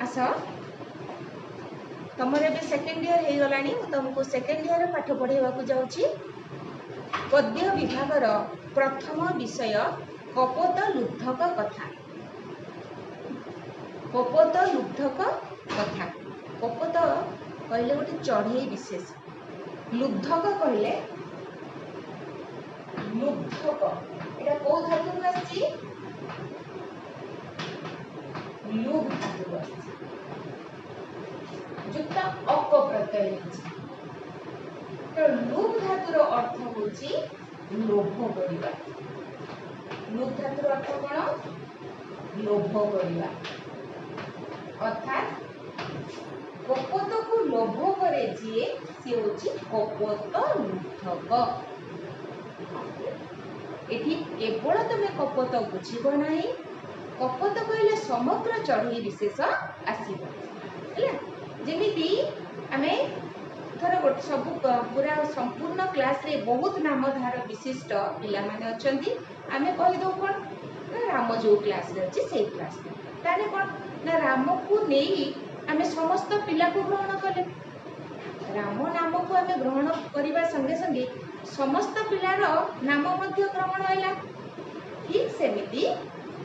आस तुमर भी second year हो गलानी तुमको सेकेंड ईयर पाठ पढ़ेवा जाऊँगी। गद्य विभागर प्रथम विषय कपोत लुब्धक कथा। कपोत लुब्धक कथा। कपोत कहले गोटे चढ़ई विशेष, लुब्धक कहले लुब्धक एटा को धातु आछि लुब धातु आछि जुक्ता अक प्रत्यय अछि। तो लुब धातुर अर्थ होछि लोभ करिबा। लुब धातुर अर्थ कोन लोभ करिबा अर्थात कपोत को लोभ करे जे से होछि कपोत लुब्धक। एठी केवल तुम कपोत बुझिब नाही, कपोत कहले समग्र चढ़ई विशेष आसीब हैला। जेमिति आमे थोड़ा गोटे सब पूरा संपूर्ण क्लास रे बहुत नामधार विशिष्ट पिला माने अछंती। आमे कहि दो कोन ना राम जो क्लास रे अछि सेही क्लास रे ताने कोन ना राम को नेई आमे समस्त पिला को ग्रहण कले। राम नाम को आमे ग्रहण करिबा संगे संगे समस्त पिलार नाम मध्य ग्रहण हैला। ठीक सेमिति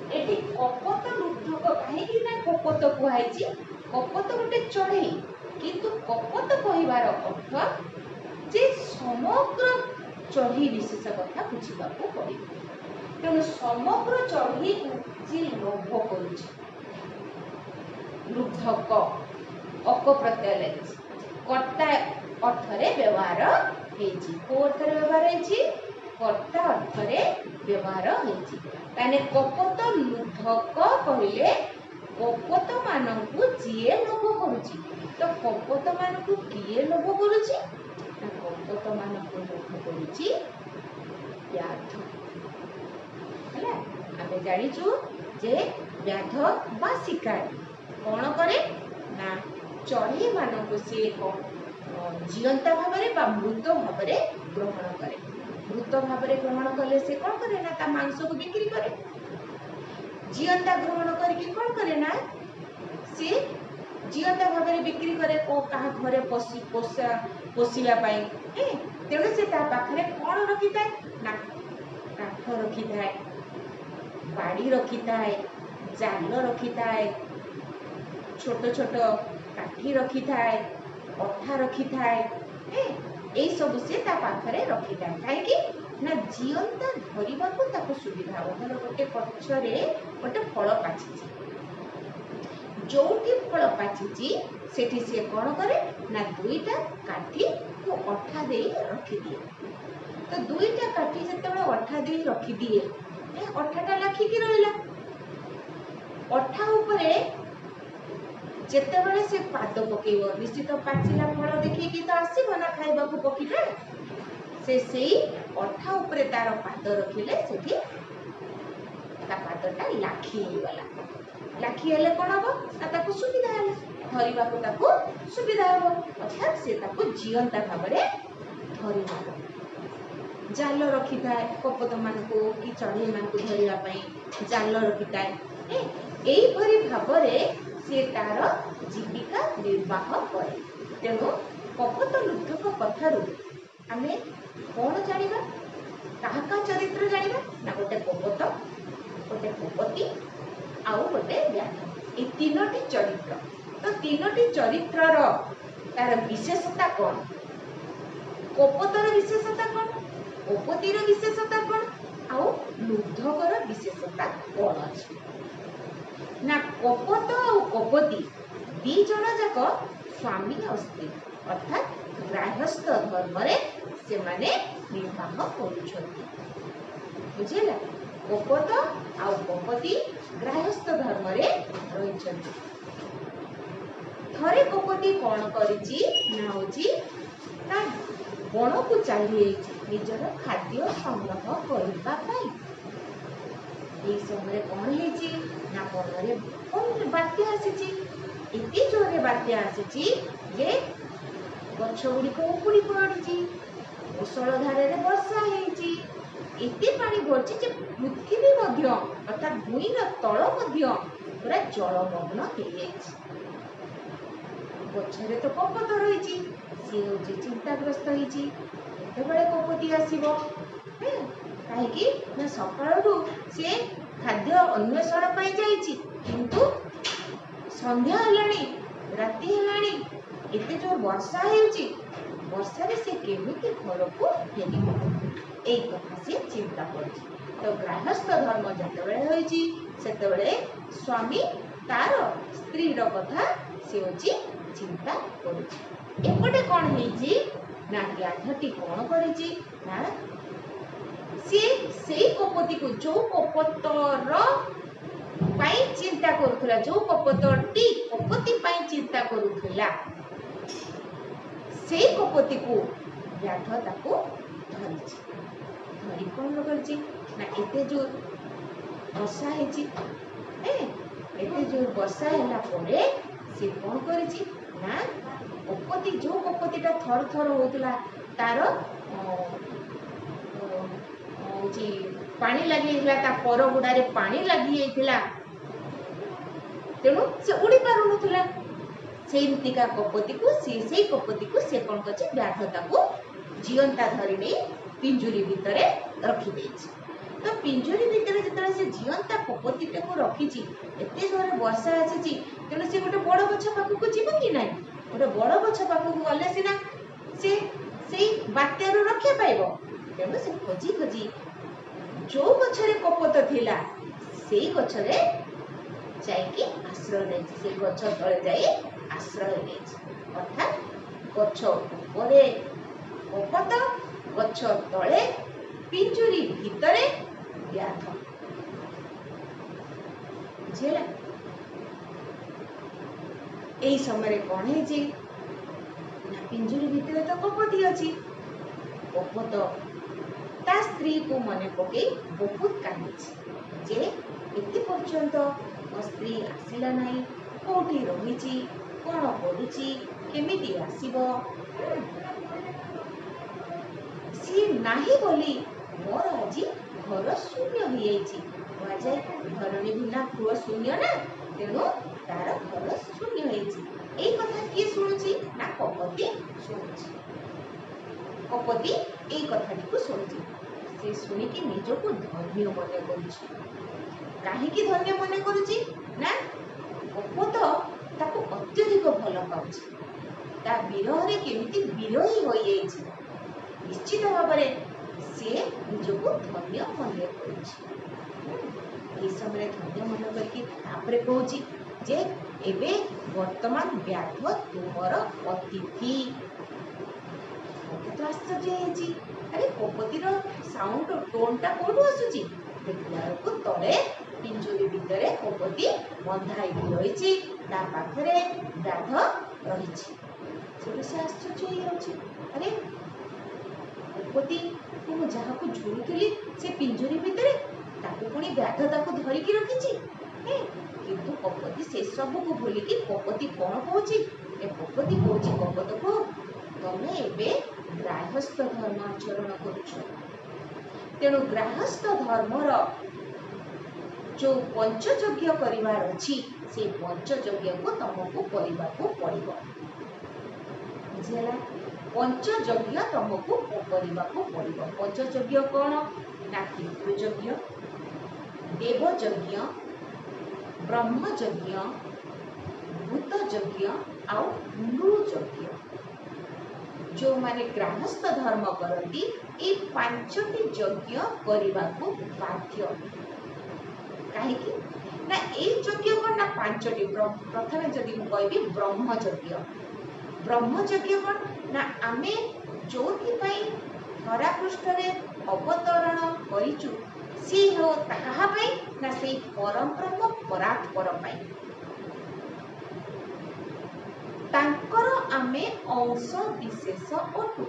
एठी कपोत लुब्धक काहेकि ना कपोत कुहाइछि। कपोत गोटे चढ़ई किंतु कपोत कहिबार अर्थ जे समग्र चढ़ई विशेष कथा बुझिबाकू पड़िब। तेणु समग्र चढ़ई को जे लोभ करुछि लुब्धक अक प्रत्यय लगिछि कर्ता अर्थरे व्यवहार हेछि। को अर्थरे व्यवहार हेछि कर्ता अर्थरे व्यवहार हेछि। ताने कपोत लुब्धक कहले कपोत मानकु जिए लोभ करुछि। तो कपोत मानकु किए लोभ करुछि ना कपोत मानकु लोभ करुछि व्याध हैला। आमे जानिछु जे व्याध बा शिकारी कोन करे ना चढ़ई मानकु से जीवंता भावरे बा मृत भावरे ग्रहण करे। मृत भावरे ग्रहण कले से कोन करे ना ता मांस को बिक्री करे। जीवंता ग्रहण करके कोन करे ना से जीवंता भावरे बिक्री करे को कहा घरे पोषिबा पाई। तेणु से ता पाखरे कोन रखिथाय ना काठ रखिथाय, बाड़ी रखिथाय, जाल रखिथाय, छोट छोट काठी रखिथाय, अठा रखिथाय। ए सब से ता पाखरे रखिथाय काहेकि ना जीवंता धरिबाकू ताको सुविधा हो। धर गोटे पछरे गोटे फल पाचिछि, जोठी फल पाचिछि सेठी से कोन करे ना दुईटा काठी को अठा दे रखि दिए। तो दुईटा काठी जेतेबेले अठा दे रखि दिए अठाटा लाखिकी रहिला। अठा उपरे जेतेबेले से पाद पकेइबो निश्चित पाचिला फल देखिकी तो आसीबो ना खाइबाकू पकीटा से सेई अठा उपरे तार पाद रखिले सेठी ता पादटा लाखी गला। लाखी हेले कोन हबो ना ताकू सुविधा हेले धरिबाकू ताकू सुविधा हबो अर्थात से ताकू जीवंता भाबरे धरि हबो। जाल रखिथाय कपोत मानकू कि चढ़ई मानकू धरिबा पई जाल रखिथाय। एई भरी भाबरे से तार जीविका निर्वाह करे। तेणु कपोत लुब्धक कथारू आमे कोन जानिबा काहा चरित्र जानिबा ना गोटे कपोत गोटे कपति आउ गोटे व्याध। ए तीनोटी चरित्र। तो तीनोटी चरित्रर तार विशेषता कोन कपोतर विशेषता कोन कपतिर विशेषता कोन आउ लुब्धकर विशेषता कोन अछि ना कपोत और कपति दी जण जाक स्वामी और स्त्री अर्थात गृहस्थ धर्म रे से माने निर्वाह करुछथि। बुझिला कपोत आउ कपति गृहस्थ धर्म रे रहिछथि। थरे कपति कोन करिछि ना होछि ना बण को चली निजर खाद्य संग्रह करबा पाई। ए समय कोन हेछि ना बनरे कोन बात्या आसीछि एते जोरे बात्या आसीछि जे गछ गुडी को उपुड़ी पड़िछि मुसळ धारे रे वर्षा हेछि एते पानी भरछि जे पृथ्वी मध्य अर्थात भूइर तल मध्य पूरा जलमग्न हो जाइछि। गछरे तो कपत रहिछि, सी होछि चिंताग्रस्त होइछि, केतेबेले कपति आसीबो काहेकि ना सकाळु से खाद्य अन्वेषण पाई जाइछि, किंतु संध्या हेलाणी राति हेलाणी एते जो वर्षा हेउछि, वर्षा से केमिति घर को फेरिबो एई कथा से चिंता करछि। तो गृहस्थ धर्म जतेबेले होइछि सेतेबेले स्वामी तार स्त्री रो कथा से होछि चिंता करुछि। एपटे कोन हेइछि ना व्याधटी कोन करिछि ना से सेई कपति को जो कपतर पाई चिंता करुथला, जो कपतटी कपति पाई चिंता करुथला सेई कपति को व्याध ताको धरिछि। धरि कोन करछि ना एते जो वर्षा हेछि एते जो वर्षा होला परे से कोन करिछि ना कपति जो कपतिटा थर थर होतला तार होछि पानी लागि गेला, ता पर गुडारे पानी लागि गेला, तेणु से उड़ी पारु नथला। सेमतिका कपति को से कपति को से कोन करछि व्याघता को जीवंता धरि नै पिंजुरी भितरे रखि देछि। तो पिंजुरी भितरे जतले से जीवंता कपतिटा को रखिछि, एते जोरे वर्षा आछिछि, तेणु से गोटे बड़ गछ पाखु को जीव कि नै, गोटे बड़ गछ पाखु को गले सिना से सेई बात्यारु रक्षा पाइबो। तेणु से खोजी खोजी जो गछरे कपत थिला सेई गछरे जाइकी आश्रय नेछि, से गछ तळे जाई आश्रय नेछि। अर्थात गछ उपरे कपत, गछ तळे पिंजुरी भितरे व्याध। बुझिला एई समय कोन हेछि ना पिंजुरी भितरे तो कपति अछि, कपत ता स्त्री को मने पके बहुत कांदिछि जे एते पर्यंत मो स्त्री आसिला नाही, कोठी रहिछि, कोन करूछि, केमिति आसीबो, सी नाही बोली मोर आजी घर शून्य हो जाइछि। वाजे घरणी बिना पुआ शून्य ना, तेणु तार घर शून्य हो जाइछि। एई कथा की सुनुछि ना कपति सुनुछि। कपति एई कथाटी को सुनुछि, से सुनिकी निजको धन्य मने करुछि। काहेकि धन्य मने करुछि ना कपत ताको अत्यधिक भल पाउछि, ता विरहरे केमिति विरही होई जाइछि, निश्चित भावरे से निजको धन्य मने करुछि। एई समय धन्य मने करके तापरे कहूछि जे एबे वर्तमान व्याध तुमर अतिथि। तो आश्चर्य हेछि, अरे कपतिर साउंड टोनटा कोठु आसुछि, देखलाको तळे पिंजुरी भितरे कपति बंधाई रहिछि, ता पाखरे व्याध रहिछि। सेठु से आश्चर्य होई जाउछि, अरे कपति को मु जाहाको झुरुथिली से पिंजुरी भितरे ताको पुणी व्याध ताको धरिकी रखिछि, किंतु कपति से सब को भूलिकी कपति कोन कहूछि ए कपति कहूछि कपत को तमे एबे गृहस्थ धर्म आचरण करुछ, तेणु गृहस्थ धर्मर जो पंचयज्ञ करिवार अछि से पंचयज्ञ को तुमको करिबाको पड़िबो। बुझिला पंचयज्ञ तुमको करिबाको पड़िबो। पंचयज्ञ कोन ना पितृयज्ञ, देवयज्ञ, ब्रह्मयज्ञ, भूतयज्ञ आउ नृयज्ञ। जो माने गृहस्थ धर्म करती ए पांचटी यज्ञ करबाको बाध्य। काहेकि ना ए यज्ञ कोन ना पांचटी। प्रथमे जदि मु कहबी ब्रह्मयज्ञ, ब्रह्मयज्ञ कोन ना आमे जोथि पई धरा पृष्ठरे अवतरण करिचु सी हो कहा पई ना सेई परम ब्रह्म परात्पर पई, तांकर आमे अंश विशेष अटु,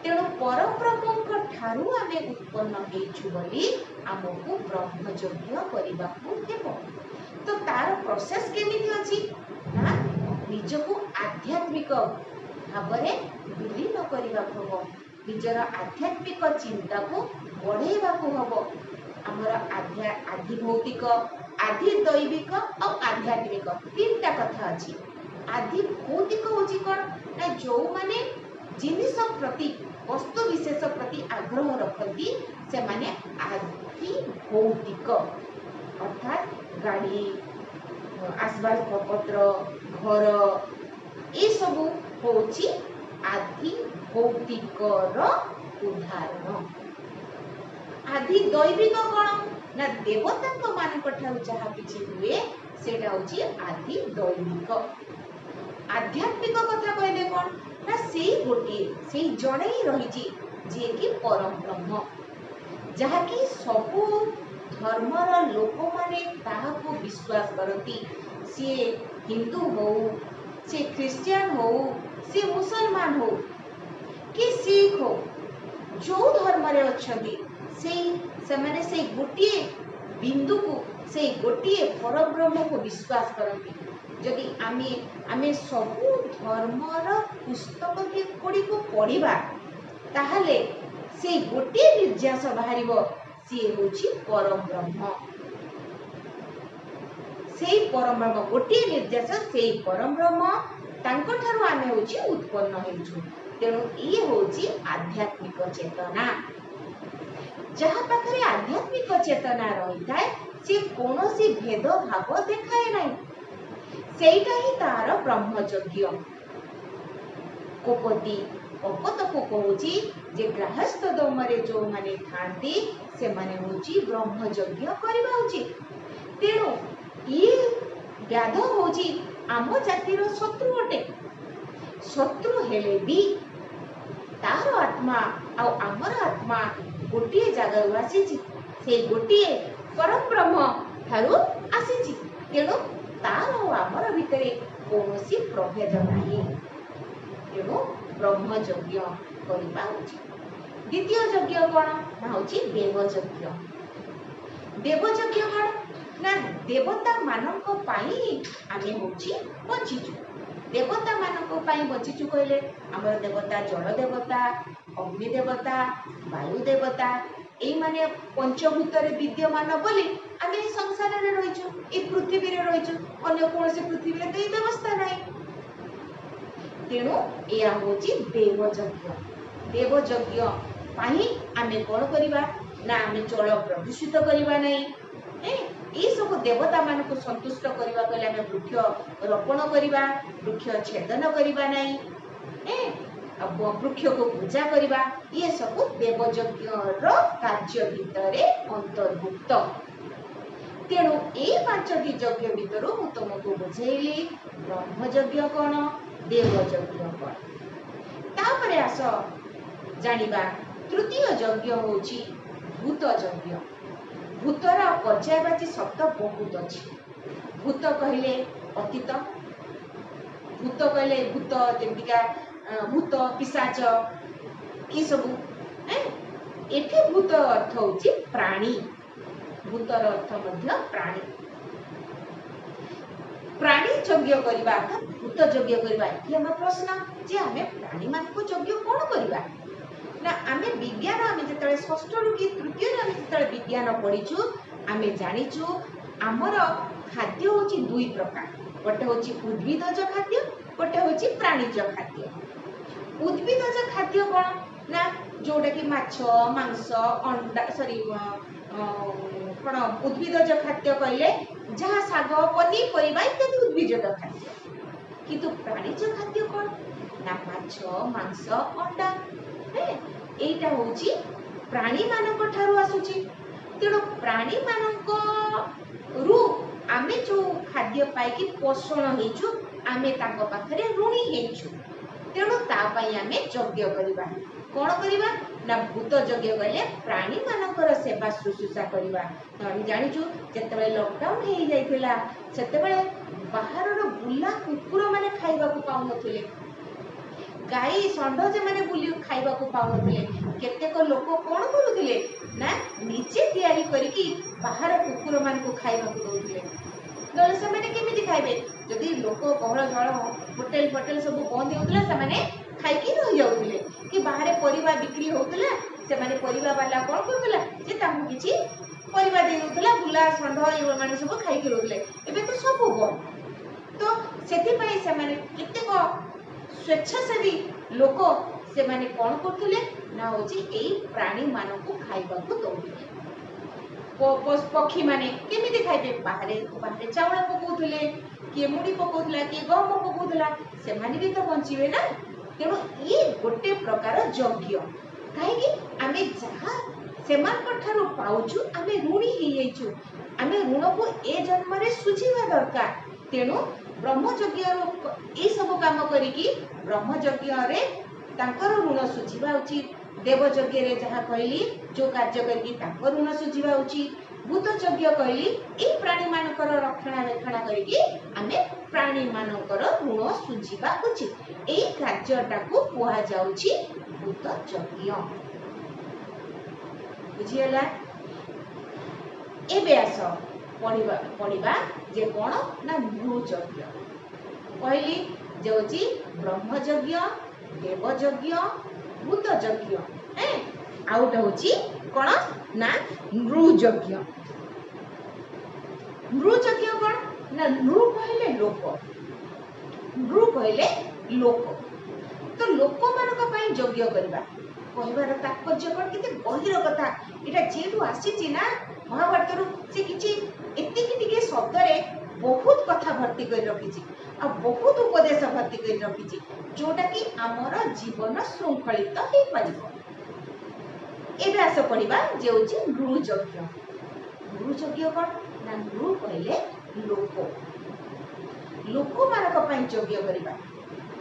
तेणु परब्रह्मक ठारू आमे उत्पन्न हेछु बोली आमको ब्रह्मयज्ञ करिबाकू हेबो। तो तार प्रोसेस केमिति अछि ना निजको आध्यात्मिक भावरे विलीन करिबाकू हेबो। निजर आध्यात्मिक चिंता को बढ़ेवा को हबो। हमर आधि भौतिक, आधि दैविक और आध्यात्मिक तीनटा कथा अछि। आधि भौतिक होची कोन ना जो माने जिनिस प्रति, वस्तु विशेष प्रति आग्रह रखती से माने आधि भौतिक, अर्थात गाड़ी, आसबाबपत्र, घर, ये सब होची आधि भौतिकर उदाहरण। आधि दैविक कौन ना देवता मानक ठारू जहाँ किछि हुए सेटा होची आधि दैविक। आध्यात्मिक कथा कहले कौन ना सेई गोटे सेई जड़े ही रही जे कि परम ब्रह्म, जहाँ कि सबु धर्मर लोक माने ताहाको विश्वास करती। सी हिंदू हो, सी ख्रिस्टियन हो, सी मुसलमान हो कि सिख हो, जो धर्म रे अछंती से माने से गोटे बिंदु को, से गोटे परब्रह्म को विश्वास करती। जदि आमे सबु धर्मर पुस्तक गुड़ी को पढ़िबा ताहले से गोटे निर्यास बाहरिबो, सी होची परम ब्रह्म। से परम ब्रह्म गोटे निर्यास, से परम ब्रह्म तांको ठारू आमे होची उत्पन्न हेछु। तेणु ये होची आध्यात्मिक चेतना। जहाँ पाखरे आध्यात्मिक चेतना रही थाए से कौनसी भेद भाव देखाए नहीं, सेटा ही तार ब्रह्मयज्ञ। कोपति कपत को कहूची जे गृहस्थ दमरे जो माने थांती से माने होची ब्रह्मयज्ञ करबा उचित। तेणु ये व्याध होची आम जातिर शत्रु अटे। शत्रु हेले भी तार आत्मा आ आमर आत्मा गोटे जगह आसीची, से गोटे परम ब्रह्म ठारू आसीची। तेणु तार आमर भितरे कौनसी प्रभेद नहीं। तेणु ब्रह्मयज्ञ करबा उचित। द्वितीय यज्ञ कौन ना होची देवयज्ञ। देवयज्ञ कौन ना देवता मानक पाई आमे होची बचिचु। देवता मानक पाई बचिचु कहले हमर देवता जल देवता, अग्नि देवता, वायु देवता, एई माने पंचभूत रे विद्यमान बोली आमे संसार रे रहिचु, ए पृथ्वी रे रहिचु। अन्य कोनसे पृथ्वी रे तई व्यवस्था नाही। तेणु या होची देवयज्ञ। देवयज्ञ पाई आमे कोन करिबा ना आमे जल प्रदूषित करिबा नाही। ये सब देवता मान को संतुष्ट करबा कहले आमे वृक्ष रोपण करिबा, वृक्ष छेदन करिबा नाही, वृक्ष को पूजा करिबा, ये सब देवयज्ञ रो कार्य भितरे अंतर्भुक्त। तेणु ए पांचटी यज्ञ भितरु मु तुमको बुझेइली ब्रह्मयज्ञ कौन, देवयज्ञ कौन। तापरे आस जानिबा तृतीय यज्ञ होची भूत यज्ञ। भूतर पर्यायवाची शब्द बहुत अच्छी। भूत कहले अतीत, भूत कहले भूत जेमिका भूत पिशाच ये सब। एठी भूत अर्थ होची प्राणी, भूतर अर्थ मध्य प्राणी। प्राणी यज्ञ करबा अर्थात भूत यज्ञ करबा। ये हम प्रश्न जे आमे प्राणी मान को यज्ञ कोन करबा ना आमे विज्ञान आमे जतले षष्ठ रु कि तृतीय रे आमे जतले विज्ञान पढिचु आमे जानिचु हमर खाद्य होची दुई प्रकार। गोटे होची उद्भिदज खाद्य, गोटे होची प्राणीज खाद्य। उद्भिदज खाद्य कोन ना जोटा कि माछ, मांस, अंडा सॉरी कोन उद्भिदज खाद्य कहले जहाँ शाग, पनीपरिबा इत्यादि उद्भिदज खाद्य। किंतु प्राणीज खाद्य कोन ना माछ, मांस, अंडा। एटा होची प्राणी मानक ठारू आसुची। तेणु प्राणी मानक रु आमे जो खाद्य पाइकी पोषण हेचु आमे ताको पाखरे ऋणी हेचु। तेणु ता पई आमे यज्ञ करिबा। कोन करिबा ना भूत यज्ञ कहले प्राणी मानकर सेवा शुश्रूषा करिबा। तणी जानिचु जेतेबेले लॉकडाउन हेई जाइथिला सेतेबेले बाहरर बुला कुकुर माने खाइबा को पाउ नथिले, गाई षंढ जे माने बुली खाइबा को पाउ नथिले। केतेक लोक कोन करूथिले ना निजे तयारी करिकी बाहर कुकुर मान को खाइबा को दउथिले। नले से माने केमिति खाइबे जदि लोक गहळ जळ होटल सब बंद होतला से माने खाइकी रही जाउथिले कि बाहर परिवा बिक्री होउतला से माने परिवा वाला कोन करतला जे तामु किछि परिवा दे देउतला गुला संढ ए माने सब खाइकी रहउतले एबे तो सब बंद तो सेति पई से माने केतेक स्वेच्छासेवी लोक से माने कोन करतले ना होची एई प्राणी मानकु खाइबाकू दउथिले पक्षी माने केमिति खाइबे बाहरे चावल पकोउथिले किए मुड़ी पकोउथला किए गहम पकोउथला से माने भी तो बंचिबे ना तेणु ये गोटे प्रकार यज्ञ कहीं आमे जहाँ सेमानठारु पाउछु आमे ऋणी ही जाइछु आमे ऋण को ए जन्म रे सुझिबा दरकार तेणु ब्रह्मयज्ञ ए सब काम करिकी ब्रह्मयज्ञ रे तांकर ऋण सुझिबा उचित देवयज्ञ रे जहाँ कहली जो कार्य करिकी तांकर ऋण सुझिबा उचित भूत यज्ञ कहली ए प्राणी मानकर रक्षणाबेक्षण करिकी आमे प्राणी मानकर ऋण सुझिबा उचित ए कार्यटाकू कुहा जाउछि भूत यज्ञ बुझियला एबे आस पढ़िबा जे कोन ना नृ यज्ञ कहली जे होछि ब्रह्मयज्ञ देवयज्ञ भूत यज्ञ आउट होछि कोन ना नृ यज्ञ कोन ना नृ कहले लोक तो लोक मानक पई यज्ञ करबा कहबार तात्पर्य कोन केते गहिर कथा एटा जेठू आसीची ना महाभारत रु से किछि एतिकी टिके शब्द रे बहुत कथा भर्ती कर रखिछि आ बहुत उपदेश भर्ती कर रखिछि जोटा कि हमर जीवन श्रृंखलित हे परिबो एबे आस पढ़िबा जे होछि नृ यज्ञ कोन ना नृ कहले लोक मानक पई यज्ञ करबा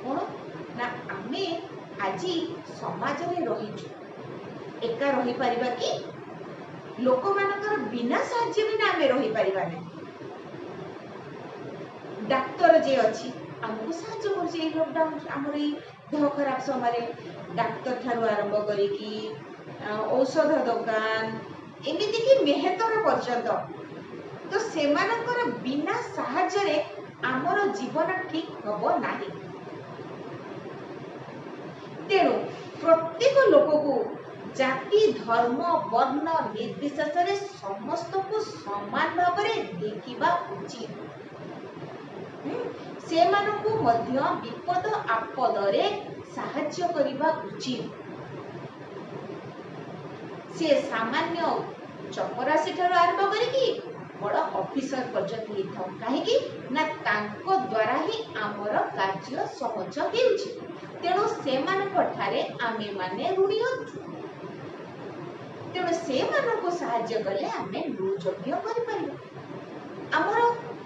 कोन ना आमे आजी समाज रे रहिछु एका रही परिबा कि लोक मानकर बिना साहाय्य बिना आमे रही परिबा नै डाक्टर जे अछि हमको साहाय्य करछि ए लॉकडाउन हमर ई देह खराब समय डाक्टर ठारू आरंभ करी कि औषध दुकान एमिति कि मेहतर पर्यंत तो सेमानकर बिना साहाय्य रे हमर जीवन ठीक हबो नाही तेणु प्रत्येक लोक को जाति धर्म वर्ण निर्विशेष रे समस्त को समान भाव में देखिबा उचित से मानकु मध्य विपद आपद रे साहाय्य करिबा उचित से सामान्य चपरासी ठारू आरंभ करिकी बड़ ऑफिसर पर्यंत लिखो काहेकि ना तांको द्वारा ही आमर कार्य सहज हेउछि तेणु से मानक ठारे आमे माने ऋणी होछु तेणु से मानक साहाय्य कले आमे नृयज्ञ करि परिबो आमर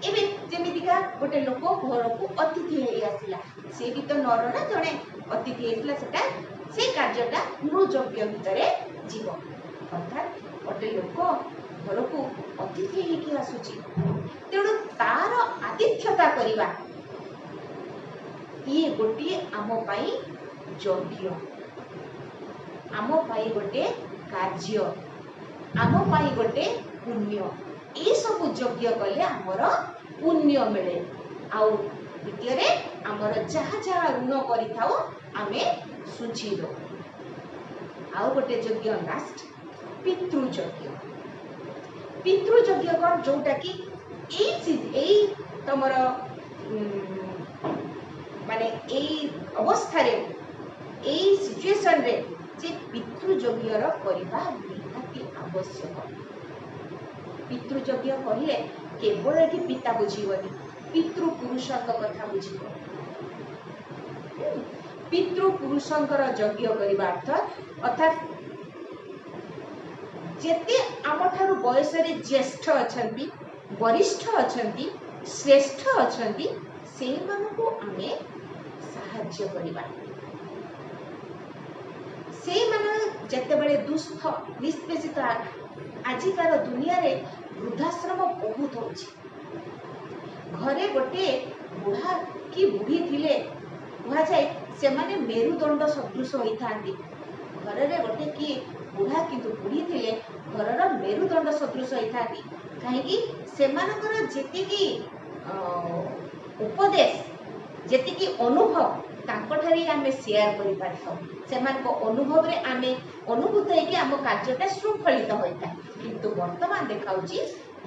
एबे जेमितिका गोटे लोक घर को अतिथि हे आसिला से भी तो नर ना जणे अतिथि हेतला सेटा से कार्यटा नृयज्ञ भितरे जीव अर्थात गोटे लोक घर को अतिथि हेकी आसुची तेणु तार आतिथ्यता करिबा ये गोटे आम पाई यज्ञ आम पाई गोटे कार्य आम पाई गोटे पुण्य ये सब यज्ञ कले आमर पुण्य मिले आउ द्वितीय रे आमर जहाँ जहाँ ऋण करिथाउ आमे सुझी दो आउ गोटे यज्ञ लास्ट पितृयज्ञ कौन जोटा कि तमर माने अवस्था रे सिचुएशन रे जे पितृयज्ञ रो करिबा निहाती आवश्यक पितृयज्ञ कहले केवल कि पिता बुझीबनी पितृ पुरुषक कथा बुझीब पितृ पुरुषंकर यज्ञ करिबा अर्थात जेते आमठारु बयस रे ज्येष्ठ अछंती वरिष्ठ अछंती श्रेष्ठ अछंती से मानको आमे साहाय्य करिबा से माने जते बळे दुष्ट निष्पेषित आजिकार दुनिया रे वृद्धाश्रम बहुत होछि घरे गोटे बुढ़ा की बुढ़ी थिले बुढ़ा जाय से माने मेरुदंड सदृश होई थांती घर रे गोटे की बुढ़ा किंतु बुढ़ी थिले घरर मेरुदंड सदृश होई थांती काहेकि सेमानकर जेतिकी उपदेश जेतिकी अनुभव तांकोठारी आमे शेयर करि पारथौ सेमानको अनुभव रे आमे अनुभूत है कि आम कार्यटा श्रृंखलित होता है किंतु वर्तमान देखाउची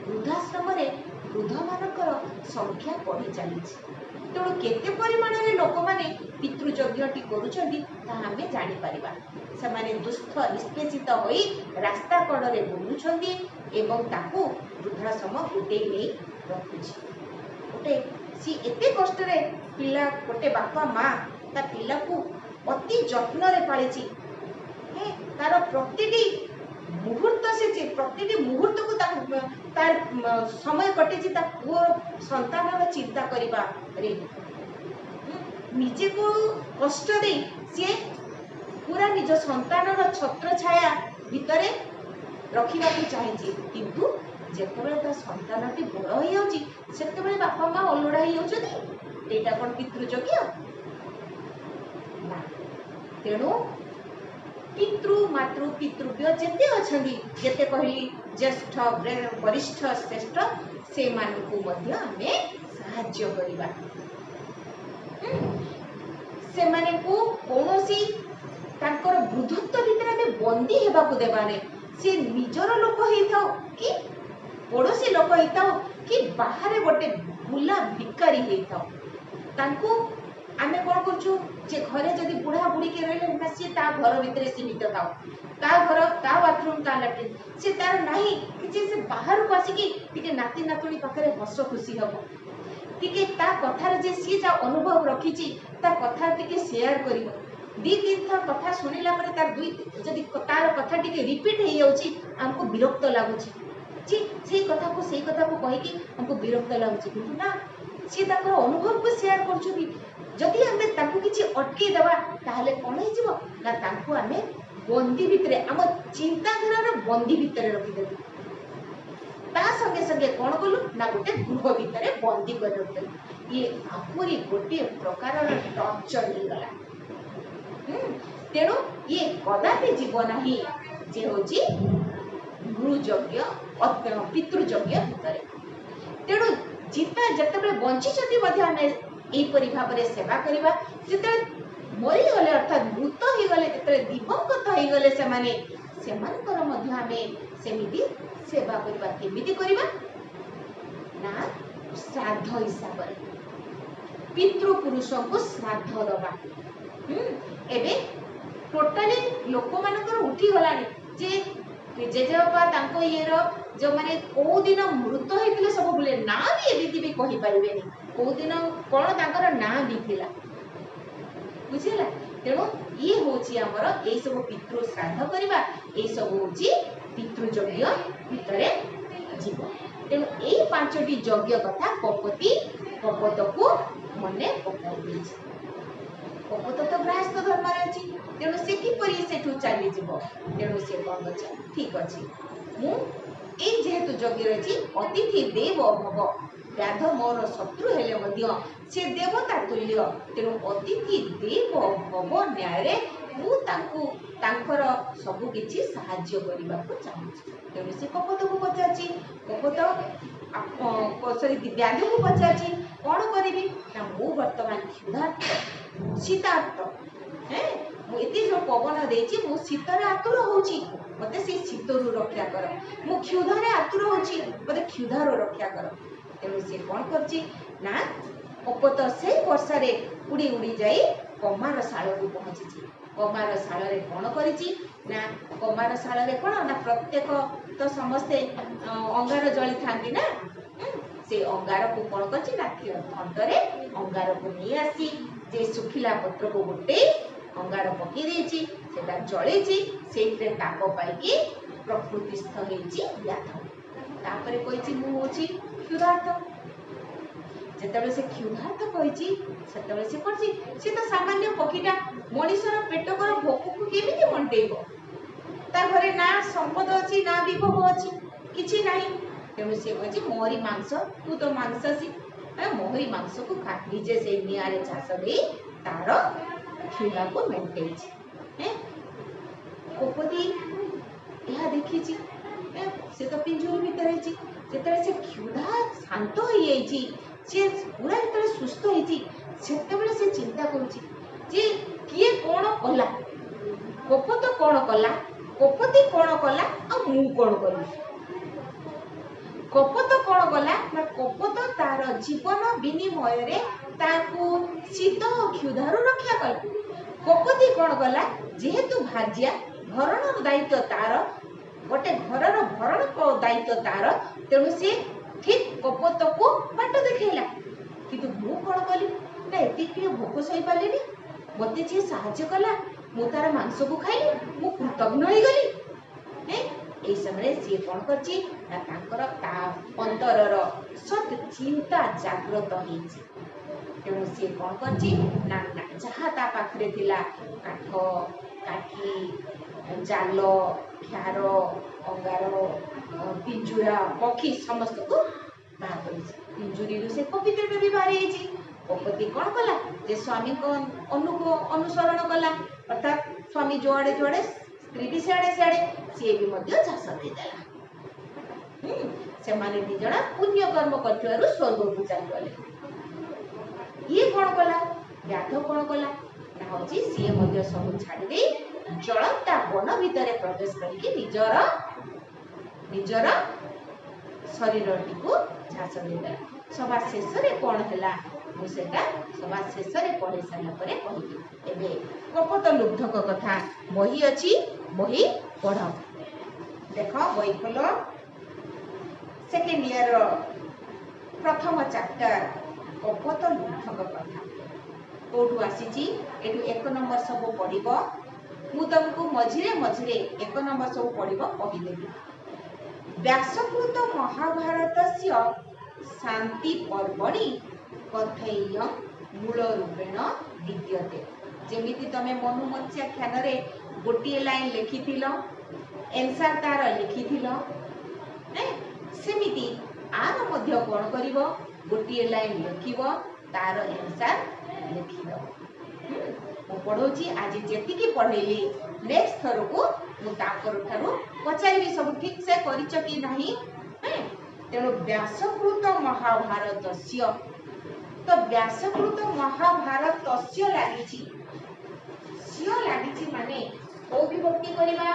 वृद्धाश्रम रे वृद्ध मानकर संख्या बढ़ी चली तेणु केते परिमाण रे लोक माने पितृयज्ञटी करूछंती ता आमे जानि परिबा सेमाने दुष्ट निष्पेषित होई रास्ता कड़ रे बुलुछंती एवं ताकू वृद्धाश्रम गुटे नै रखुछि गोटे सी एते कष्ट रे पिला गोटे बापा माँ ता पिला को अति जत्न रे पालिछि तार प्रतिटी मुहूर्त से प्रतिटी मुहूर्त को तार समय कटे ता पुओ संतान चिंता करबा रे निजे को कष्ट दे सी पूरा निज संतान छत्र छाया भितरे रखिबा को चाहिए किंतु जेतबेले ता संतानटी बड़ हो जाउची सेतबेले बापा माँ अलड़ा हो जाउछथि एटा कोन पितृयज्ञ ना तेणु पितृ मातृ पितृव्य जेते अछंदी जेते कहली ज्येष्ठ वरिष्ठ श्रेष्ठ से मानकु मध्य हमें सहाय्य करिबा से माने को कोनोसी तांकर वृद्धत्व भितर हमें बंदी हेबा को देबाने से निजर लोक हेथाओ कि पड़ोसी लोक हेथाओ कि बाहर गोटे बुला भिकारी हेथाओ तांको आमे कोन करछु जे घरे जदी बुढ़ा बुढ़ी के रहले ना से ता घर भीतर सीमित थाओ ता घर ता बाथरूम ता लैट्रिन से तार नाही कि से बाहर को आसी कि टिके नाती नातुणी पाखरे हस खुशी हबो टिके ता कथार जे सी जा अनुभव रखिची ता कथा टिके शेयर करिवो दी तीन थर कथा सुनिला परे तार दुई जदी तार कथा टिके रिपीट हे जाउची हमको विरक्त लागुची जी सेही कथा को कहि कि हमको विरक्त लागुची किंतु ना सी ताकर अनुभव को शेयर करछुबी जदि हमें ताकू किछि अटके देबा ताहले कोन हे जिवो ना ताकू हमें बंदी भितरे हम चिंताधारा बंदी भितरे रखि देबी ता संगे संगे कोन कलु ना गोटे गृह भितरे बंदी कर रखि ये आपुरी गोटे प्रकार टॉर्चर हो गला तेणु ये कदापि जीवन ही जे होची गुरुयज्ञ पितृयज्ञ भितरे तेणु जीता जतबे बंची छथि मध्ये हमें एपरि भाबरे सेवा करिबा जेते मरी गले अर्थात मृत हो गले जेते दिवंगत हो गले से माने सेमानकर मध्ये हमें सेमिति सेवा करिबा केमिति करिबा ना श्राद्ध हिसाब रे पितृ पुरुषों को श्राद्ध दबा एबे टोटली लोक मानकर उठी गलानी जे जेजेबापा तांको येरो जो माने को दिन मृत होइतिले सब बोले ना भी एबिति भी कहि परिबेनी को दिन कोन तांकर ना भी थिला बुझिला तेणु ये होची हमर ए सब पितृ श्राद्ध करबा ए सब होची पितृयज्ञ भितरे जीव तेणु ए पांचटी यज्ञ कथा कपति कपत को मने पकाई देछि कपत तो गृहस्थ धर्म रे अछि तेणु से किपरि सेठु चली जीव तेणु से कोन अछि ठीक अछि मु ए जेहेतु यज्ञ रछि अतिथि देव भव व्याध मोर शत्रु हेले मध्य से देवता तुल्य तेणु अतिथि देव भव न्याय मु तांको तांकर सब किछि सहाय्य करिबा को चाहूछि तेणु से कपत को पचाछि कपत सॉरी व्याध को पचाछि कोन करिबि ना मु वर्तमान क्षुधार्त शीतार्त मु एति जो पवन देछि मु शीतर आतुर होछि मते से शीतरु रक्षा कर मु क्षुधारे आतुर होछि मते क्षुधारो रक्षा कर तेणु से कोन करछि ना कपत से वर्षा रे उड़ी उड़ी जाई कमार शाल को पहुंची कमार शाल रे कोन करिछि ना कमार शाल रे कोन ना प्रत्येक तो समस्ते अंगार जळी थांदी ना से अंगार को कोन करछि ना थंडरे अंगार को नहीं आसी जे सुखिला पत्र को गोटे अंगार पकी देछि सेटा जळेछि सेइते ताप पाइकी प्रकृतिस्थ हेछि व्याध तापरे कहिछि मु होछि क्षुधार्त जेतबे से क्षुधार्त कहिछि सेतबे से करछि से तो सामान्य पकीटा मनीषर पेटकर भोक को केमिति मंटेइबो ता घरे ना संपद अछि ना विभव अछि किछि नाही तेणु से कहिछि मोरी मांस तू तो मांससी मोहरी मांस को खा निजे से नियारे चाष दे तार क्षुधा को मेंटेन कपति यह देखी से तो पिंजूर भीतर है से क्षुधा शांत हो से पूरा जो सुस्थ होती से चिंता करुच्ची जे किए कोन कला कपत कोन कला कपति कोन कला आ मु कोन कली कपत कोन कला ना कपत तार जीवन विनिमय रे ताकू शीत क्षुधारू रक्षा कला कपति कोन कला जेहेतु भाजिया भरण दायित्व तार गोटे घरर भरण को दायित्व तार तेणु से ठीक कपत को बाट देखला किंतु मु कोन कली ना एतिक भोक सही पालिनी मते जे सहाय्य कला मु तार मांस को खाइली मु कृतज्ञ होई गली ए समय से कोन करची ना तांकर ता अंतरर सत चिंता जागृत होईची तेणु से कोन करची ना जहा ता पाखरे थिला काठ काठी जाल ख्यार अंगार पिंजुरा पक्षी समस्त को बाहर पिंजुरी से कपिते भी बाहर कपति कौन कला जे स्वामी को अनुसरण कला अर्थात स्वामी जोड़े जोड़े स्त्री भी सियाड़े सियाड़े सी भी चाष देदेला से माने निजना पुण्य कर्म कर स्वर्ग को चल गले ये कौन कला व्याध कौन कला ना होची सी सब छाड़ी दे जलता वन भितर प्रवेश करके निजर निजर शरीर टी को झास देदेला सभा शेष रे कौन हैला मुसेटा सभा शेष रे पढ़े सारा परे कहिबी एबे कपट लुब्धक कथा बही अछि बही पढ़ देख बही खोलो सेकेंड ईयर प्रथम चैप्टर कपट लुब्धक कथा कोठु आसीची एटु एक नंबर सब पढ़िबो मु तुमको मझिरे मझिरे एक नंबर सब पढ़िबो कहिदेबी व्यासकृत महाभारतस्य शांति पर्वणि कथेय मूल रूपेण विद्यते जेमिति तमे मनुमत्स्याख्यान रे गोटिए लाइन लिखिथिलो आंसर तार लिखिथिलो सेमिति आर मध्य कोन करिवो गोटिए लाइन लिखिवो तार आंसर लिखिदो मु पढ़ौची आज जेतिकी पढ़ैली नेक्स्ट थर को मु तापर ठारू पचारिबी सब ठीक से करिच कि नाही तेणु व्यासकृत महाभारतस्य तो व्यासकृत महाभारतस्य लागिछि सियो लागिछि माने ओ विभक्ति करिबा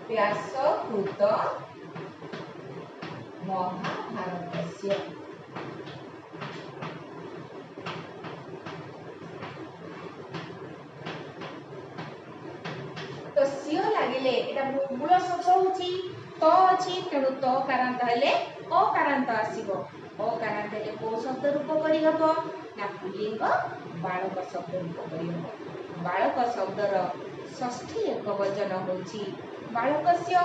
व्यासकृत महाभारतस्य तो सियो लागिले एटा मूल शब्द होची तो अछि तेणु तो कारांत हेले अकारांत आसीबो अकारांत हेले को शब्द रूप करि हबो ना पुल्लिंग बालक शब्द रूप करि हबो बालक शब्दर षष्ठी एकवचन होची बालकस्य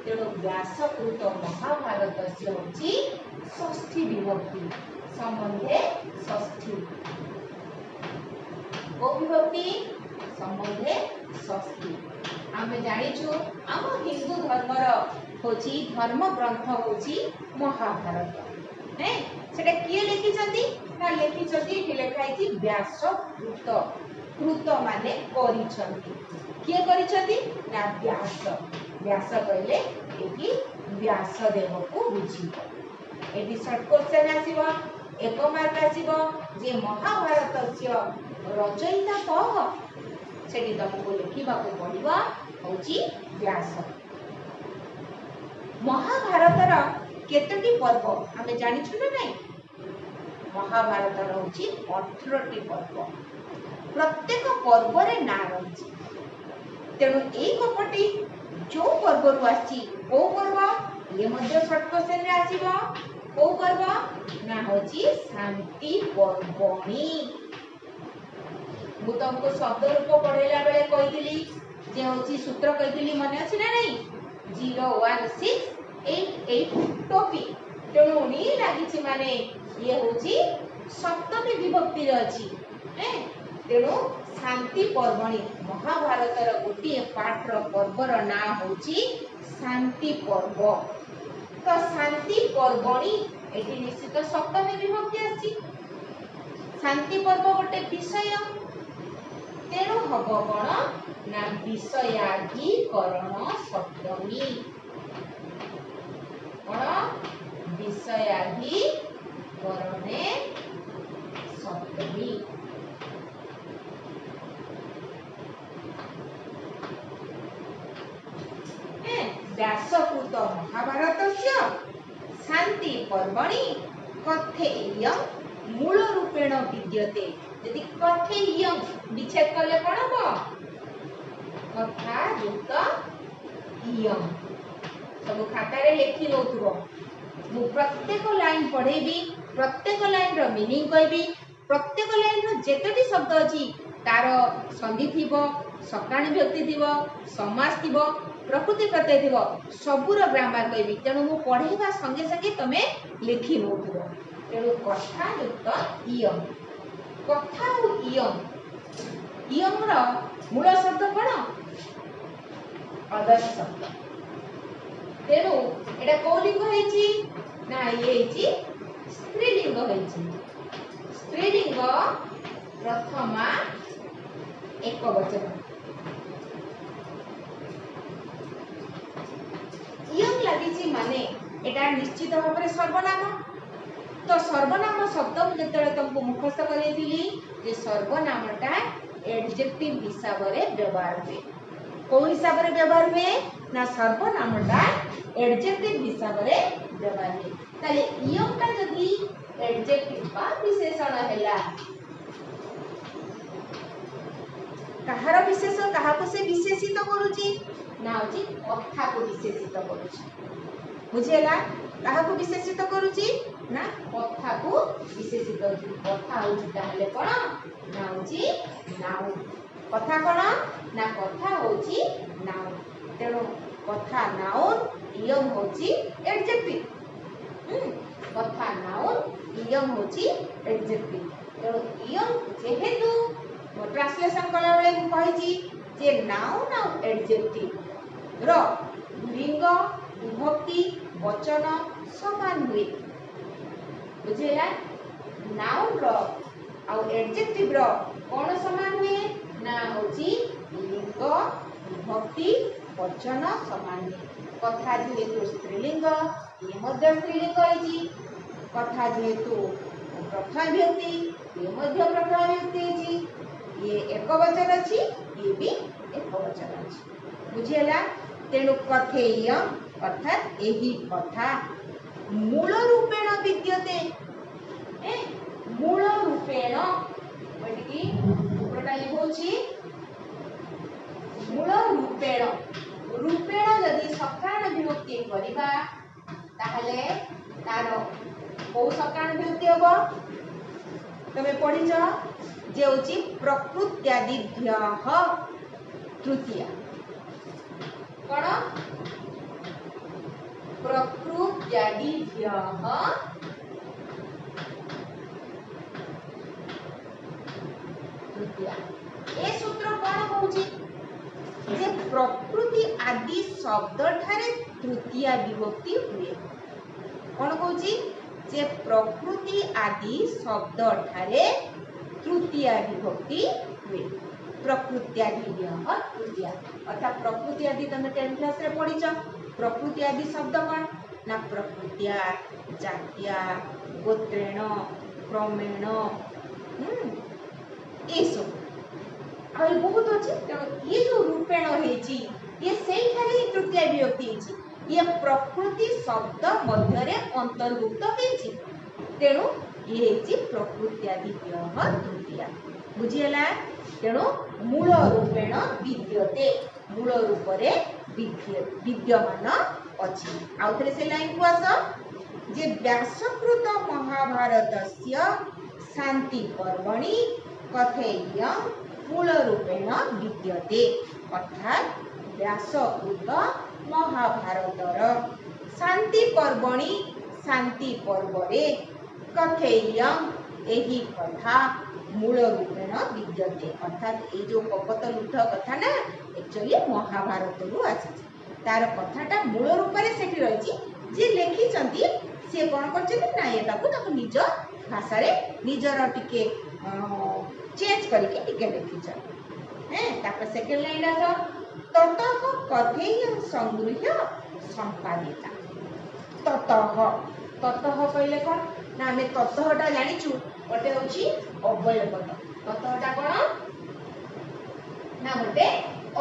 तेणु व्यासकृत महाभारतस्य होची षष्ठी विभक्ति संबंधे षष्ठी को विभक्ति संबंधे षष्ठी आमे जानिछु आम हिंदू धर्मर होची धर्म ग्रंथ होची महाभारत ने सेटा किए लिखि छथि ना लिखि छथि कि लिखाई छी व्यासकृत कृत माने करि छथि किए करि छथि ना व्यास व्यास कहले एठी व्यास देव को बुझी एठी शॉर्ट क्वेश्चन आसीबो एक मार्क आसीबो जे महाभारतस्य रचयिता कह सेठी तुमको लिखिबा को पड़िबो होची व्यास महाभारतर केतटी पर्व हमें जानिछु ना नहीं महाभारतर होची 18 टी पर्व प्रत्येक पर्व रे ना रहिछि तेणु एई कपटी जो पर्व रु आसी को पर्व ये मध्य शॉर्ट क्वेश्चन रे आसीबो को पर्व ना होची शांति पर्वणी मु तुमको शब्द रूप पढ़ेला बेले कहितली जे होची सूत्र कहितली माने अछि ना नहीं 01688 टोपी तेणु नी लागिछि माने ये होची सप्तमी विभक्ति रे अछि तेणु शांति पर्वणी महाभारतर गोटे पाठर पर्वर ना होची शांति पर्व तो शांति पर्वणी एटी निश्चित सप्तमी विभक्ति अछि शांति पर्व गोटे विषय तेणु हब कोन ना विषयाधिकरण सप्तमी कोन विषयाधि करणे सप्तमी। व्यासकृत महाभारतस्य शांति पर्वणि कथेयं मूल रूपेण विद्यते। यदि कथेयं विच्छेद कले कोन हो कथा युक्त इयं सब खाता रे लिखि नउथुबो। मु प्रत्येक लाइन पढेबी, प्रत्येक लाइन रो मीनिंग कहबी, प्रत्येक लाइन रो जेतोटी शब्द अछि तार संधि थिबो, सकाणी व्यक्ति थिबो, समास थिबो, प्रकृति प्रत्यय थिबो, सबुर ग्रामर कहबी। तेणु मु पढेबा संगे संगे तमे लिखि नउथुबो। तेणु कथा युक्त इयं, कथा उ इयं, इयं रो मूल शब्द कोन अदर्श शब्द। तेणु एटा को लिंग हेछि ना ये हेछि स्त्रीलिंग हेछि। स्त्रीलिंग प्रथमा एक वचन। इयं लागिछि माने एटा निश्चित भाबरे सर्वनाम। तो सर्वनाम शब्द जेतले तुमको मुखस्थ करैतिली जे सर्वनामटा एडजेक्टिव हिसाब रे व्यवहार हुए। को हिसाब रे व्यवहार हुए ना सर्वनामटा एडजेक्टिव हिसाब रे व्यवहार हुए। ताले इयंटा जदी एडजेक्टिव बा विशेषण हैला कहार विशेष कहाको से विशेषित करूची ना होची कथा को विशेषित करूची। बुझेला कहाको विशेषित करूची ना कथा को विशेषित करूची। कथा होची ताहले कोन ना होची नाउन। कथा कोन ना कथा होची नाउन। तेणु कथा नाउन इयं होची एडजेक्टिव। कथा नाउन इयं होची एडजेक्टिव। तेणु इयं जेहेतु ट्रांसलेशन कला बेले मु कहिची जे नाउन आ एडजेक्टिव रो लिंग विभक्ति वचन समान हुए। बुझेला नाउन रो आ एडजेक्टिव रो कोन समान हुए ना होची लिंग विभक्ति वचन समान हुए। कथा जेहेतु स्त्रीलिंग ये मध्य स्त्रीलिंग हेछि। कथा जेहेतु प्रथम व्यक्ति ये मध्य प्रथम व्यक्ति हेछि। ये एक वचन अछि ये भी एक वचन अछि। बुझेला तेणु कथेय अर्थात एही कथा मूल रूपेण विद्यते। मूल रूपेण बटिकी उपरटा लिखौछि मूल रूपेण। रूपेण यदि सकाण विभक्ति करिबा ताहले तार को सकाण विभक्ति हबो तमे पढिछ जे होछि प्रकृत्यादिभ्यः तृतीया। कोन प्रकृत्यादिभ्यः तृतीया। ए सूत्र कोन कहूछि जे प्रकृति आदि शब्द ठारे तृतीया विभक्ति हुए। कोन कहूछि जे प्रकृति आदि शब्द ठारे तृतीया विभक्ति हुए। प्रकृत्यादिभ्यः तृतीया अर्थात प्रकृति आदि तुम 10th क्लास रे पढिछ। प्रकृति आदि शब्द कोन ना प्रकृत्या जात्या गोत्रेण क्रमेण ये सब आ बहुत अच्छे। ये जो रूपेण हेछि ये सेही खाली तृतीया विभक्ति हेछि। ये प्रकृति शब्द मध्य रे अंतर्भुक्त हेछि। तेणु ये हेछि प्रकृत्यादिभ्यः तृतीया। बुझियला तेणु मूल रूपेण विद्यते मूल रूप रे विद्यमान अछि। आउथरे से लाइन को आस जे व्यासकृत महाभारतस्य शांति पर्वणि कथेयं मूल रूपेण विद्यते। अर्थात व्यासकृत महाभारतर शांति पर्वणि शांति पर्व रे कथेयं एही कथा मूल रूपेण विद्यते। अर्थात ए जो कपतलुद्ध कथा ना एक्चुअली महाभारत रु आसी तार कथाटा मूल रूप रे सेठी रहिछि। जे लेखि चंती से कोन करछथि ना एटाको ताको निज भाषा रे निजर टिके चेंज करके टिके लेखि छ। तापर सेकंड लाइन आस ततः कथेयं संगृह्य संपादिता। ततः ततः कहले कौन ना आमे ततःटा जानिचु गोटे होची अव्यय पद ततःटा कोन ना गोटे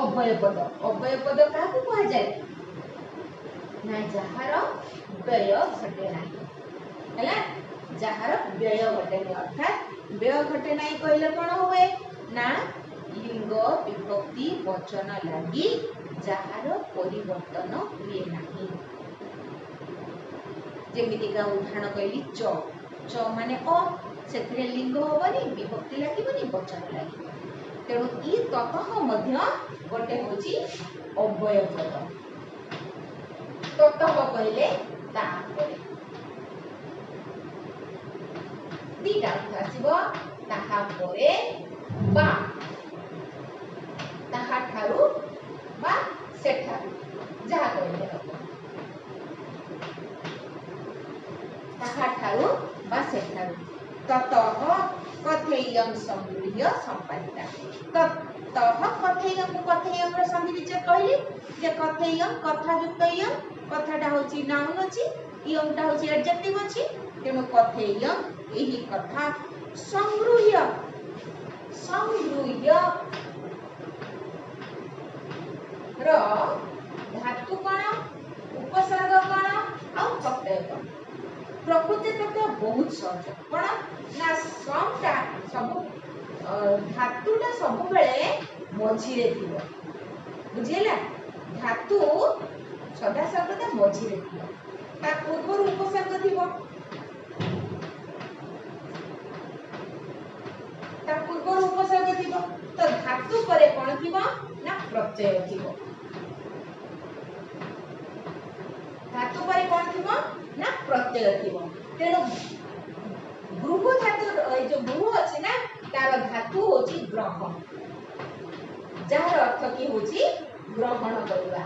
अव्यय पद काहाकू कहा जाय ना जहार व्यय घटे नाही हला जहार व्यय घटे नहीं अर्थात व्यय घटे नहीं कहले कोन होवे ना लिंग विभक्ति वचन लागि जहार परिवर्तन हुए नहीं जेमिति का उदाहरण कहली च माने अ सेथिरे लिंग होबनी विभक्ति लागिबनी वचन लागि तेणु ई ततः मध्य गोटे होची अव्यय पद ततः कहले तापरे दीटा अर्थ आसीबो ताहा परे बा ताहा ठारू बा सेठारू जहा कहले हबो ताहा ठारू बा सेठारू ततः कथेयं संगृह्य संपादिता ततः कथेयं र संधि विचार कहली जे कथेयं कथा युक्त यं कथाटा होची नाउन अछि यंटा होची एडजेक्टिव अछि तेणु कथेयं एही कथा संगृह्य र धातु कोन उपसर्ग कोन आ प्रत्यय कोन प्रकृति तत्व बहुत सहज कोन ना समटा सब धातुटा सब बेले मझिरे थिबो बुझिला धातु सदा सर्वदा मझिरे थिबो ता पूर्व उपसर्ग थिबो तो धातु परे कोन थिबो ना प्रत्यय थिबो धातु परे कोन थिबो ना प्रत्यय थिबो तेनो गृह धातु ए जो गृह अछि ना तार धातु होची ग्रहण जार अर्थ की होची ग्रहण करबा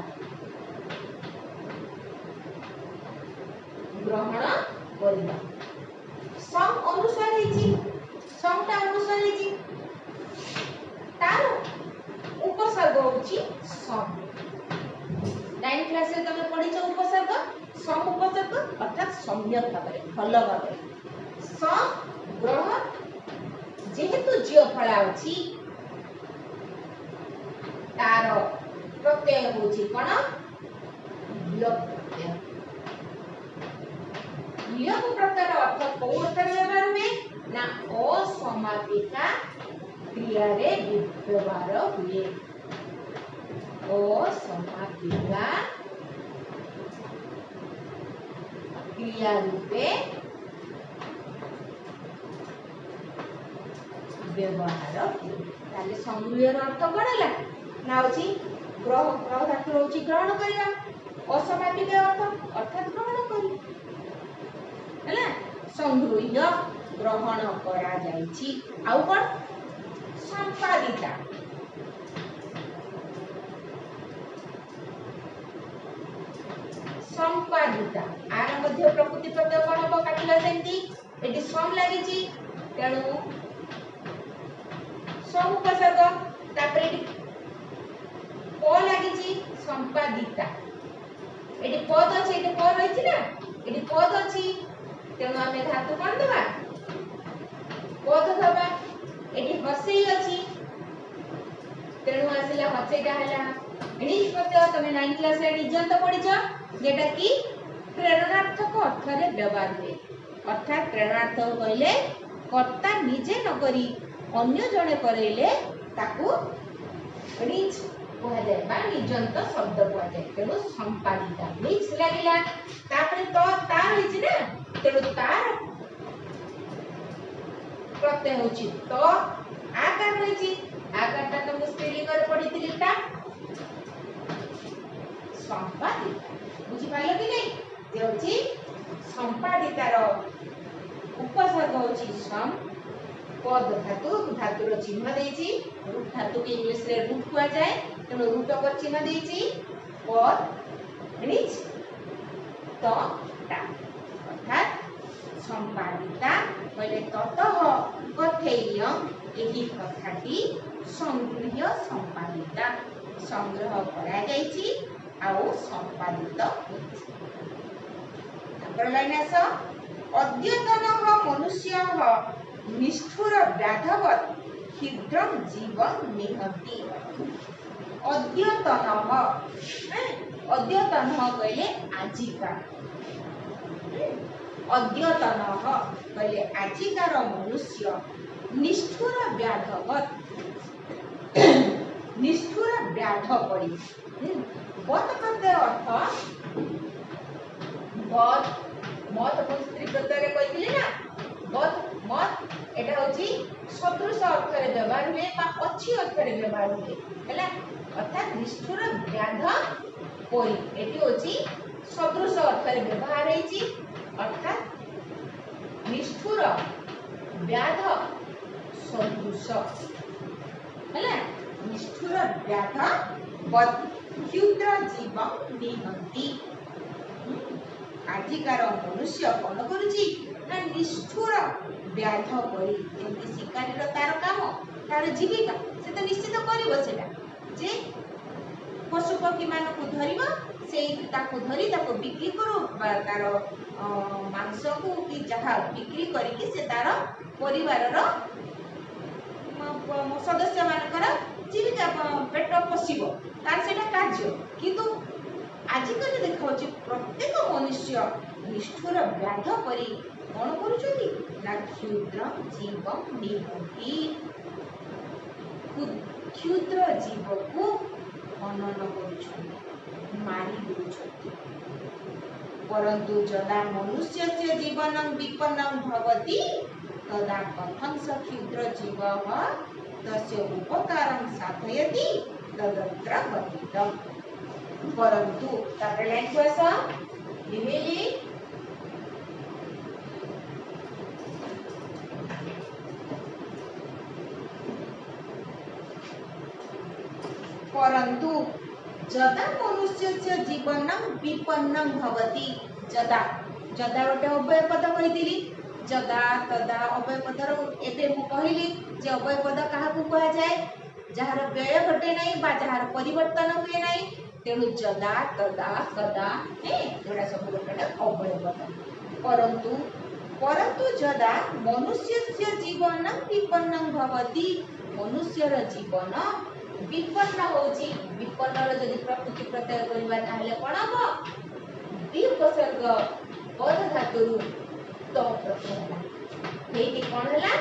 सम अनुसार हेची समटा अनुसार हेची तार उपसर्ग होची सम 9 क्लास रे तमे पढिछ उपसर्ग सम उपसर्ग अर्थात सम्यक भाबरे भल भाबरे सम ग्रह जेहेतु जियो फला अछि तार प्रत्यय होची कोन लियक प्रत्यय अर्थ कोन अर्थ व्यवहार हुए ना असमापिका क्रिया रे व्यवहार हुए असमापिका क्रिया रूपे व्यवहार हुए ताले संगृह्यर अर्थ कोन हला ना होची ग्रह धातु होची ग्रहण करिया असमापिका अर्थ अर्थात ग्रहण करी हला संगृह्य ग्रहण करा जायछि आउ कोन संपादिता आर मध्य प्रकृति प्रत्यय कोन हो काटिला सेंती एटी सम लागिछि तेणु सम उपसर्ग तापरे प लागिछि संपादिता एटी पद अछि एटी प रहिछि ना एटी पद अछि तेणु आमे धातु कोन देबा पद देबा एटी हसेई अछि तेणु आसिला हसेटा हला ऋण प्रत्यय तमे 9 क्लास रे निजंत पढिछ जेटा कि प्रेरणार्थक अर्थ रे व्यवहार हुए अर्थात प्रेरणार्थ कहले कर्ता निजे न करी अन्य जणे करैले ताकू ऋण कहा जाय बा निजंत शब्द कहा जाय तेणु संपादिता ऋण लागिला तापरे तो तार हिच ना तेणु तार प्रत्यय होची तो आकार रहिची आकारटा तो स्पेलिंग रे पढिथिली ता संपादिता बुझी पाइलो कि नहीं जे होची संपादितार उपसर्ग होची सम पद धातुर चिन्ह देइची रूट धातु के इंग्लिश रे रूट कुआ जाए तेणु रूट पर चिन्ह देइची पद ऋच तो ता अर्थात संपादिता कहले ततः कथेयं एही कथाटी संगृह्य संपादिता संग्रह करा जायछि आउ संपादित होइछि लाइन आस अद्यतनः मनुष्यः निष्ठुर व्याधवत् क्षुद्रं जीवं निहन्ति। अद्यतनः अद्यतनः कहले आजिका अद्यतनः कहले आजिकार मनुष्य निष्ठुर व्याधवत् निष्ठुर व्याध पड़ी बत प्रत्यय अर्थ बत मत स्त्री प्रत्यय कही ना बत मत एटा होची सदृश अर्थ रे व्यवहार हुए बा अच्छी अर्थ रे व्यवहार हुए हैला अर्थात निष्ठुर व्याध पड़ी एटी होची सदृश अर्थ रे व्यवहार हेची अर्थात निष्ठुर व्याध सदृश हैला निष्ठुर व्याध क्षुद्र जीवं निहन्ति। आजिकार मनुष्य कौन करुची ना निष्ठुर व्याध परी जेमती शिकारी तार काम तार जीविका से तो निश्चित करिवो सेटा जे पशु पक्षी मानकु धरिबो सेई ताको धरी ताको बिक्री करू तार मांस को कि जहा बिक्री करिकि से तार परिवार रो सदस्य मानकर जीविका पेट पोषिब तार सेटा कार्य किंतु आजिकल देखा प्रत्येक मनुष्य निष्ठुर व्याध परी कौन करुछंती ना क्षुद्र जीव निहन्ति क्षुद्र जीव को हनन करुछंती मारी देउछंती। परंतु जदा मनुष्यस्य जीवनं विपन्नं भवति तदा कथं स क्षुद्र जीवः तस्य उपकारं साधयति तदत्र वर्णितम्। परंतु तापर लाइन को आसा लिहिली परंतु जदा मनुष्यस्य जीवनं विपन्नं भवति जदा जदा गोटे अव्यय पद कहिदिली जदा तदा अव्यय पदर एबे मु कहिली जे अव्यय पद काहाकू कहा जाए जहार व्यय घटे नहीं बा जहार परिवर्तन हुए नहीं तेणु जदा तदा कदा एटा सब गोटे अव्यय पद। परंतु परंतु जदा मनुष्यस्य जीवनं विपन्नं भवति मनुष्यर जीवन विपन्न होची विपन्नर यदि प्रकृति प्रत्यय करबा ताहले कोन हो दी उपसर्ग पद धातु तो प्रत्यय हेति कोन हला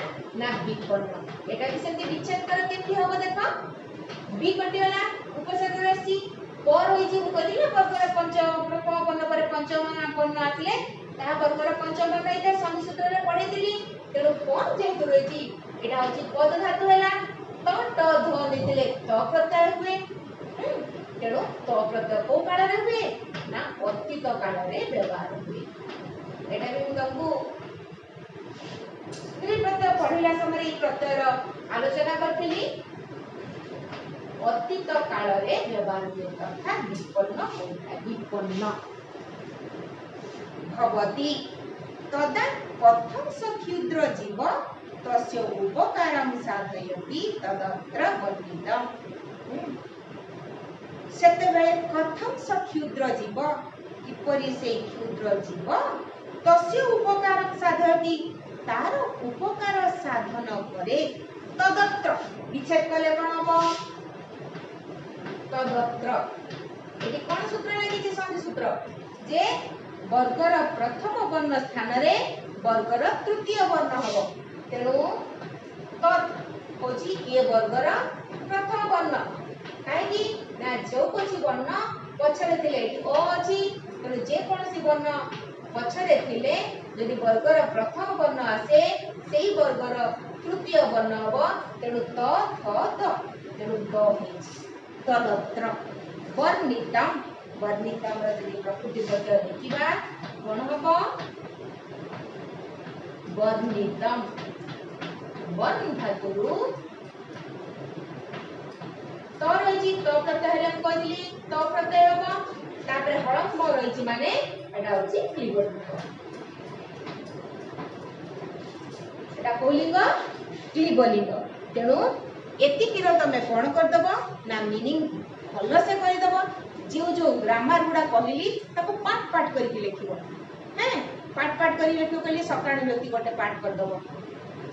ना विपन्न एटा कि सेति विच्छेद कर केति होबो देखो बी कटिला उपसर्ग राशि पर होई जे कदिले वर्गर पंचम प्रथम वर्ण पर पंचम वर्ण आथिले ता वर्गर पंचम वर्ण एटा संधि सूत्र रे पढे दिली तेरो कोन जेतु रहिची एटा होची पद धातु हला तो ट ध्वनि दिले तो प्रत्यय हुए तेरो तो प्रत्यय को काल रे हुए ना अतीत काल रे व्यवहार हुए एटा भी तुमको स्त्री प्रत्यय पढ़िला समय प्रत्ययर आलोचना करथिली अतीत काल रे व्यवहार हुए अर्थात विपन्न होता विपन्न भवति तदा कथं स क्षुद्र जीव तस्य उपकारं साधयति तदत्र वर्णितम्। सेतेबेले कथं स क्षुद्र जीव किपरि से क्षुद्र जीव तस्य उपकारं साधयति तार उपकार साधन करे तदत्र विच्छेद कले कोन हो तदत्र एटी कोन सूत्र लागिछि संधि सूत्र जे वर्गर प्रथम वर्ण स्थान रे वर्गर तृतीय वर्ण हबो तेणु तत् होची ये वर्गर प्रथम वर्ण काहेकि ना जो कोची वर्ण पछरे थिले ओ अछि तेणु जे कोनसी वर्ण पछरे थिले यदि वर्गर प्रथम वर्ण आसे सेही वर्गर तृतीय वर्ण हबो तेणु त थ त तेणु द होइछि तदत्र वर्णितम् वर्णितम् यदि प्रकृति प्रत्यय देखिबा कोन हबो वर्णितम् वर्ण धातुरु तो रहिछि तो प्रत्यय हम कहली तो प्रत्यय हबो तापर हळंब रहिछि माने एटा होछि क्लीबलिंग एटा कोलिंग क्लीबलिंग तेणु एतिकिर तमे कोन कर दबो ना मीनिंग भलो से कहि दबो जो जो ग्रामर गुडा कहली ताको पाठ पाठ करके लिखिबो हैं पाठ पाठ करी लेखियो कहली सकाळ व्यक्ति गोटे पाठ कर दबो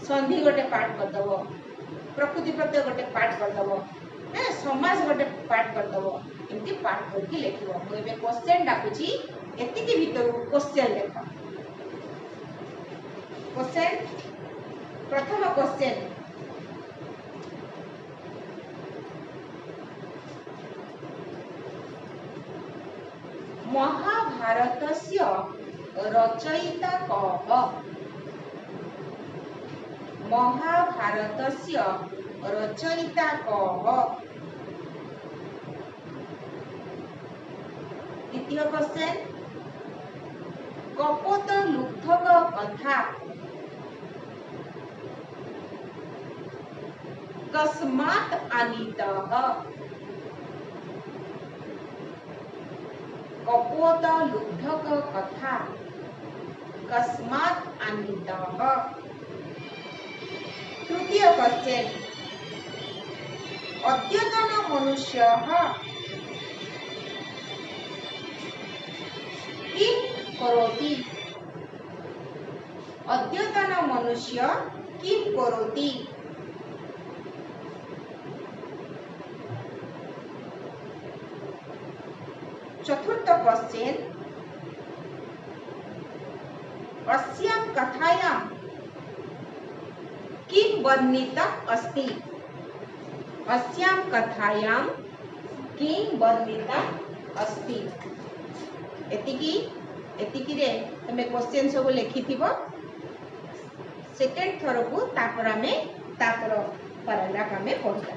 संधि गोटे पाठ कर दबो प्रकृति प्रत्यय गोटे पाठ कर दबो हैं समाज गोटे पाठ कर दबो एमती पाठ करके लेखिबो मु एबे क्वेश्चन डाकुची एतिकी भीतर क्वेश्चन लेख क्वेश्चन प्रथम क्वेश्चन महाभारतस्य रचयिता कः महाभारतस्य रचयिता कः द्वितीय क्वेश्चन कपोत लुब्धक कथा कस्मात् आनीतः कपोत लुब्धक कथा कस्मात् आनीतः तृतीय क्वेश्चन अद्यतन मनुष्यः किं करोति अद्यतन मनुष्य किं करोति चतुर्थ क्वेश्चन अस्यां कथायां किं वर्णितम् अस्ति अस्यां कथायां किं वर्णितम् अस्ति एतिकी रे तमे क्वेश्चन सब लिखिथिबो सेकंड थर को तापर हमें तापर पैराग्राफ हमें पढ़ा।